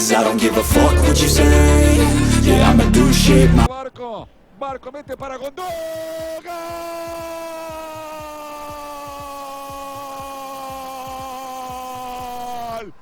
'cause I don't give a fuck what you say. Yeah, I'ma do shit my Marco mete para Gondó. ¡Gol!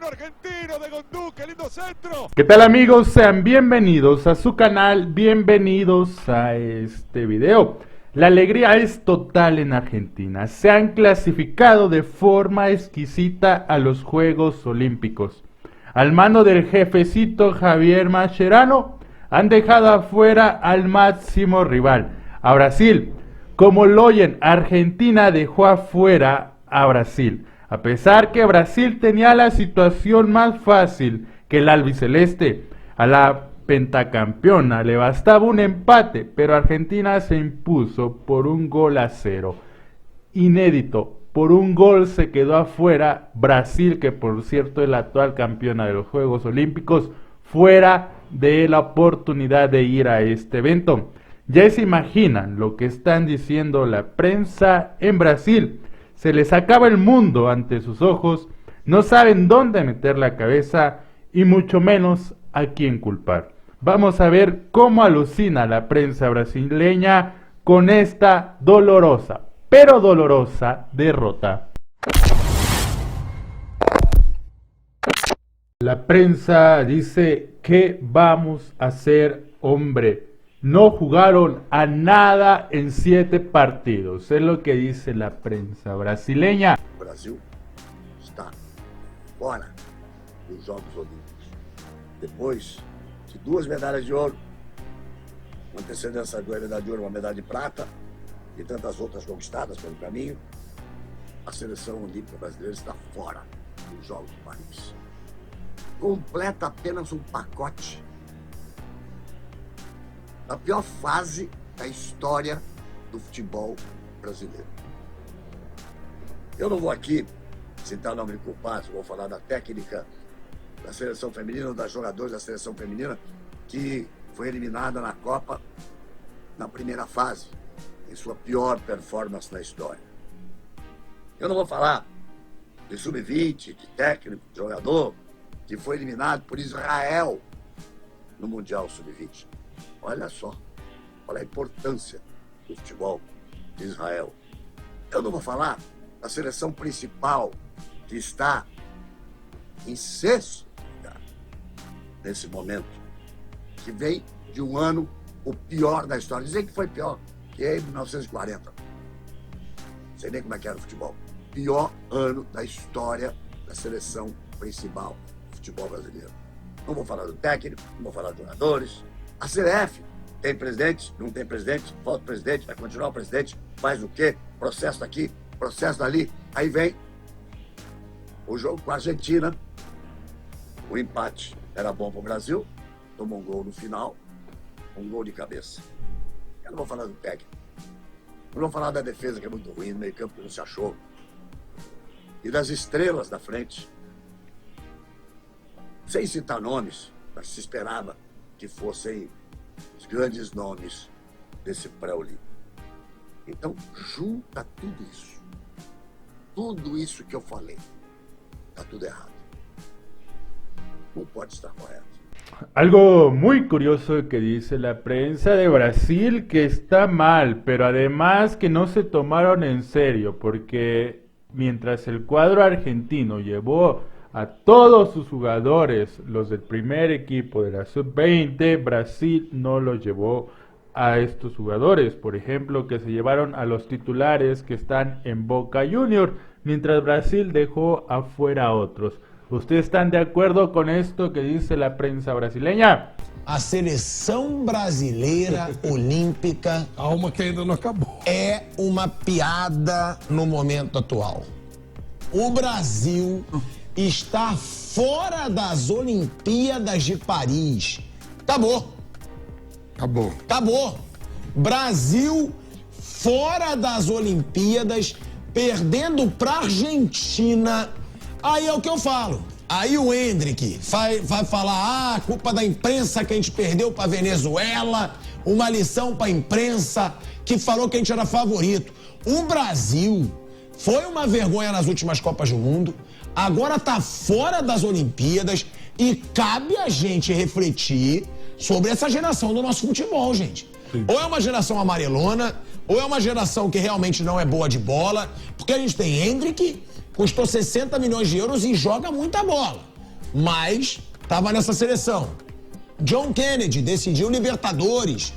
Argentino de Gondú, qué lindo centro. ¿Qué tal, amigos? Sean bienvenidos a su canal, bienvenidos a este video. La alegría es total en Argentina. Se han clasificado de forma exquisita a los Juegos Olímpicos. Al mando del jefecito Javier Mascherano, han dejado afuera al máximo rival, a Brasil. Como lo oyen, Argentina dejó afuera a Brasil. A pesar que Brasil tenía la situación más fácil que el albiceleste, a la pentacampeona le bastaba un empate, pero Argentina se impuso por 1-0. Inédito, por un gol se quedó afuera Brasil, que por cierto es la actual campeona de los Juegos Olímpicos, fuera de la oportunidad de ir a este evento. Ya se imaginan lo que están diciendo la prensa en Brasil. Se les acaba el mundo ante sus ojos, no saben dónde meter la cabeza y mucho menos a quién culpar. Vamos a ver cómo alucina la prensa brasileña con esta dolorosa, pero dolorosa derrota. La prensa dice: ¿qué vamos a hacer, hombre? No jugaron a nada en 7 partidos. Es lo que dice la prensa brasileña. Brasil está fora dos Jogos Olímpicos. Depois de 2 medalhas de ouro, com antecedência de 2 medalhas de ouro, uma medalha de prata e tantas outras conquistadas pelo caminho, a seleção olímpica brasileira está fora dos Jogos de Paris. Completa apenas um pacote na pior fase da história do futebol brasileiro. Eu não vou aqui citar nome de culpados, vou falar da técnica da seleção feminina, das jogadores da seleção feminina, que foi eliminada na Copa na primeira fase, em sua pior performance na história. Eu não vou falar de sub-20, de técnico, de jogador, que foi eliminado por Israel no Mundial Sub-20. Olha só, olha a importância do futebol de Israel. Eu não vou falar da seleção principal, que está em 6º lugar nesse momento, que vem de um ano o pior da história. Dizem que foi pior que em 1940. Não sei nem como é que era o futebol. Pior ano da história da seleção principal do futebol brasileiro. Não vou falar do técnico, não vou falar dos jogadores. A CBF tem presidente, não tem presidente, falta presidente, vai continuar o presidente, faz o quê? Processo daqui, processo dali. Aí vem o jogo com a Argentina. O empate era bom para o Brasil, tomou um gol no final, um gol de cabeça. Eu não vou falar do técnico, não vou falar da defesa, que é muito ruim, no meio campo que não se achou, e das estrelas da frente. Sem citar nomes, mas se esperava que fossem os grandes nomes desse pré-olímpico. Então, junta tudo isso que eu falei, está tudo errado. Não pode estar correto. Algo muy curioso que dice la prensa de Brasil, que está mal, pero además que no se tomaron en serio, porque mientras el cuadro argentino llevó a todos sus jugadores, los del primer equipo de la sub-20, Brasil no los llevó a estos jugadores, por ejemplo, que se llevaron a los titulares que están en Boca Juniors, mientras Brasil dejó afuera a otros. ¿Ustedes están de acuerdo con esto que dice la prensa brasileña? A seleção brasileira olímpica Calma que ainda não acabou. é uma piada no momento atual. O Brasil está fora das Olimpíadas de Paris. Acabou. Acabou. Acabou. Brasil fora das Olimpíadas, perdendo para Argentina. Aí é o que eu falo. Aí o Hendrick vai falar, culpa da imprensa que a gente perdeu para Venezuela, uma lição para a imprensa que falou que a gente era favorito. O Brasil foi uma vergonha nas últimas Copas do Mundo, agora tá fora das Olimpíadas e cabe a gente refletir sobre essa geração do nosso futebol, gente. Ou é uma geração amarelona, ou é uma geração que realmente não é boa de bola, porque a gente tem Endrick, custou 60 milhões de euros e joga muita bola, mas tava nessa seleção. John Kennedy decidiu Libertadores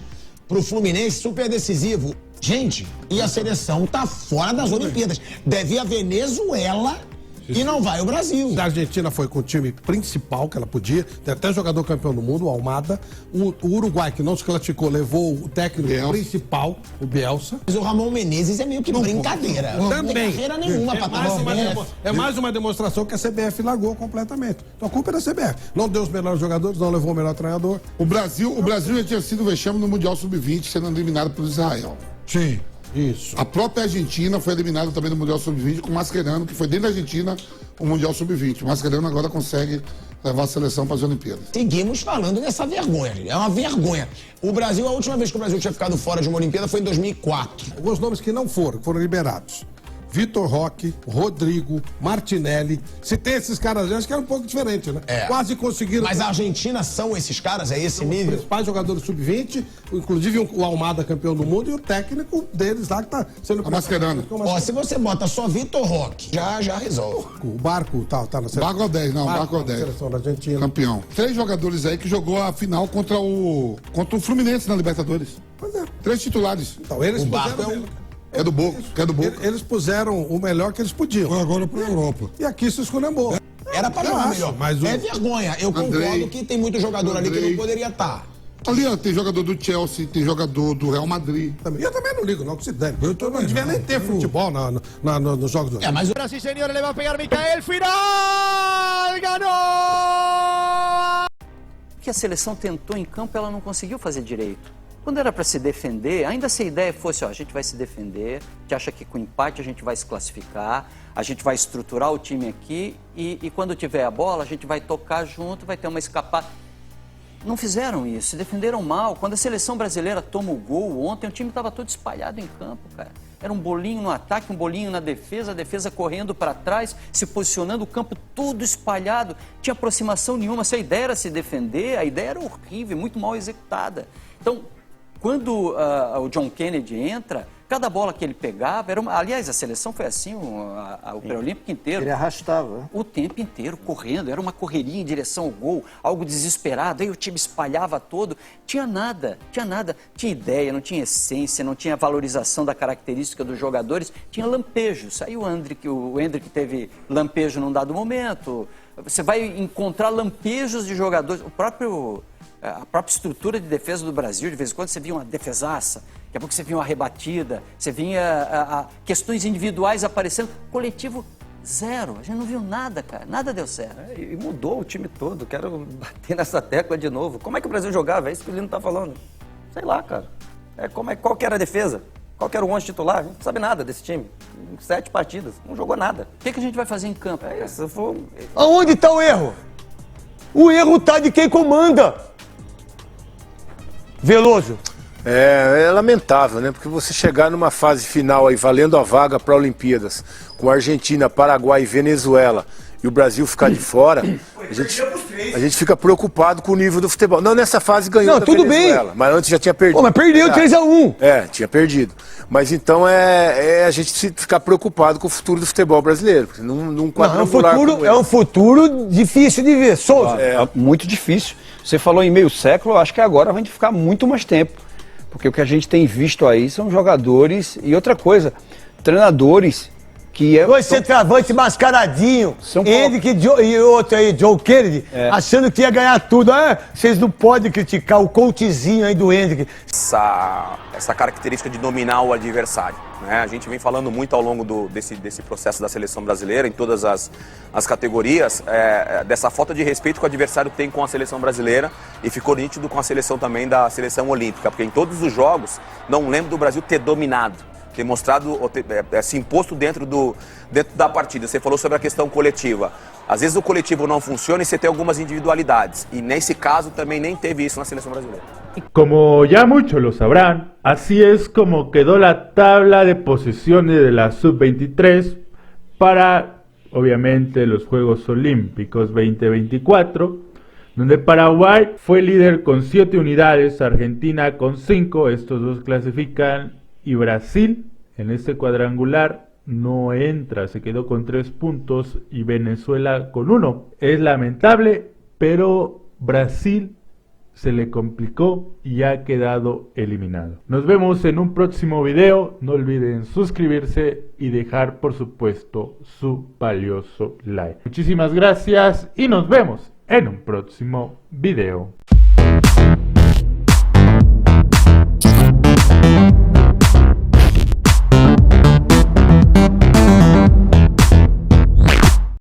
pro Fluminense, super decisivo. Gente, e a seleção tá fora das Olimpíadas. Deve ir a Venezuela e não vai o Brasil. A Argentina foi com o time principal que ela podia, tem até jogador campeão do mundo, o Almada. O Uruguai, que não se classificou, levou o técnico principal, o Bielsa. Mas o Ramon Menezes é meio que brincadeira. Não tem carreira nenhuma pra estar É mais uma demonstração que a CBF largou completamente. Então a culpa é da CBF. Não deu os melhores jogadores, não levou o melhor treinador. O Brasil já tinha sido vexame no Mundial Sub-20, sendo eliminado pelo Israel. Sim, isso. A própria Argentina foi eliminada também no Mundial Sub-20 com o Mascherano, que foi dentro da Argentina o Mundial Sub-20. O Mascherano agora consegue levar a seleção para as Olimpíadas. Seguimos falando dessa vergonha, gente. É uma vergonha. O Brasil, a última vez que o Brasil tinha ficado fora de uma Olimpíada foi em 2004. Alguns nomes que não foram liberados. Vitor Roque, Rodrigo, Martinelli. Se tem esses caras, acho que era um pouco diferente, né? Quase conseguiram. Mas a Argentina são esses caras? É esse nível? Os principais jogadores sub-20, inclusive o Almada, campeão do mundo, e o técnico deles lá que tá sendo... Mascherano. Ó, se você bota só Vitor Roque, já resolve. O Barco tá na seleção. Barco é o 10, não, Barco é o 10. Seleção da Argentina. Campeão. 3 jogadores aí que jogou a final contra o Fluminense na Libertadores. Pois é. 3 titulares. Então, eles O Barco puseram... É do Boca, Eles puseram o melhor que eles podiam. Foi agora pra Europa. E aqui se esculhambou. Era pra jogar melhor. Mas É vergonha. Eu concordo que tem muito jogador ali que não poderia estar. Ali, ó, tem jogador do Chelsea, tem jogador do Real Madrid. Eu também não ligo, não, que se dane. Não devia nem ter futebol nos jogos do... Mas o Ahora sí, señores, le va a pegar Micael. Final! Ganó! O que a seleção tentou em campo, ela não conseguiu fazer direito. Quando era para se defender, ainda se a ideia fosse, ó, a gente vai se defender, a gente acha que com empate a gente vai se classificar, a gente vai estruturar o time aqui e quando tiver a bola a gente vai tocar junto, vai ter uma escapada. Não fizeram isso, se defenderam mal. Quando a seleção brasileira toma o gol ontem, o time estava todo espalhado em campo, cara. Era um bolinho no ataque, um bolinho na defesa, a defesa correndo para trás, se posicionando, o campo todo espalhado. Não tinha aproximação nenhuma. Se a ideia era se defender, a ideia era horrível, muito mal executada. Então, quando o John Kennedy entra, cada bola que ele pegava, aliás, a seleção foi assim, o pré-olímpico inteiro. Ele arrastava. O tempo inteiro, correndo, era uma correria em direção ao gol, algo desesperado, aí o time espalhava todo, tinha nada, tinha ideia, não tinha essência, não tinha valorização da característica dos jogadores, tinha lampejos, aí o Endrick teve lampejo num dado momento, você vai encontrar lampejos de jogadores, a própria estrutura de defesa do Brasil, de vez em quando você via uma defesaça, daqui a pouco você via uma rebatida, você via questões individuais aparecendo, coletivo zero, a gente não viu nada, cara, nada deu certo. E mudou o time todo, quero bater nessa tecla de novo. Como é que o Brasil jogava? É isso que o Lino tá falando. Sei lá, cara. Qual que era a defesa? Qual que era o 11 titular? A gente não sabe nada desse time. 7 partidas, não jogou nada. O que a gente vai fazer em campo? É isso, foi... Aonde está o erro? O erro está de quem comanda. Veloso. É lamentável, né? Porque você chegar numa fase final aí, valendo a vaga para Olimpíadas, com Argentina, Paraguai e Venezuela, e o Brasil ficar de fora, a gente fica preocupado com o nível do futebol. Não, nessa fase ganhou da Venezuela, bem. Mas antes já tinha perdido. Pô, mas perdeu 3-1. Tinha perdido. Mas então a gente ficar preocupado com o futuro do futebol brasileiro. Porque É um futuro difícil de ver. Souza. É muito difícil. Você falou em meio século, acho que agora vai ficar muito mais tempo. Porque o que a gente tem visto aí são jogadores e outra coisa, treinadores que... Dois centroavantes mascaradinho, e outro aí, John Kennedy, achando que ia ganhar tudo. Vocês não podem criticar o coachzinho aí do Endrick. Essa característica de dominar o adversário, né? A gente vem falando muito ao longo desse processo da seleção brasileira, em todas as categorias, dessa falta de respeito que o adversário tem com a seleção brasileira e ficou nítido com a seleção também da seleção olímpica, porque em todos os jogos, não lembro do Brasil ter dominado, ter mostrado, se imposto dentro da partida. Você falou sobre a questão coletiva. Às vezes o coletivo não funciona e você tem algumas individualidades. E nesse caso também nem teve isso na seleção brasileira. Como ya muchos lo sabrán, así es como quedó la tabla de posiciones de la Sub-23 para, obviamente, los Juegos Olímpicos 2024, donde Paraguay fue líder con 7 unidades, Argentina con 5, estos dos clasifican, y Brasil en este cuadrangular no entra, se quedó con 3 puntos y Venezuela con 1. Es lamentable, pero Brasil se le complicó y ha quedado eliminado. Nos vemos en un próximo video. No olviden suscribirse y dejar, por supuesto, su valioso like. Muchísimas gracias y nos vemos en un próximo video.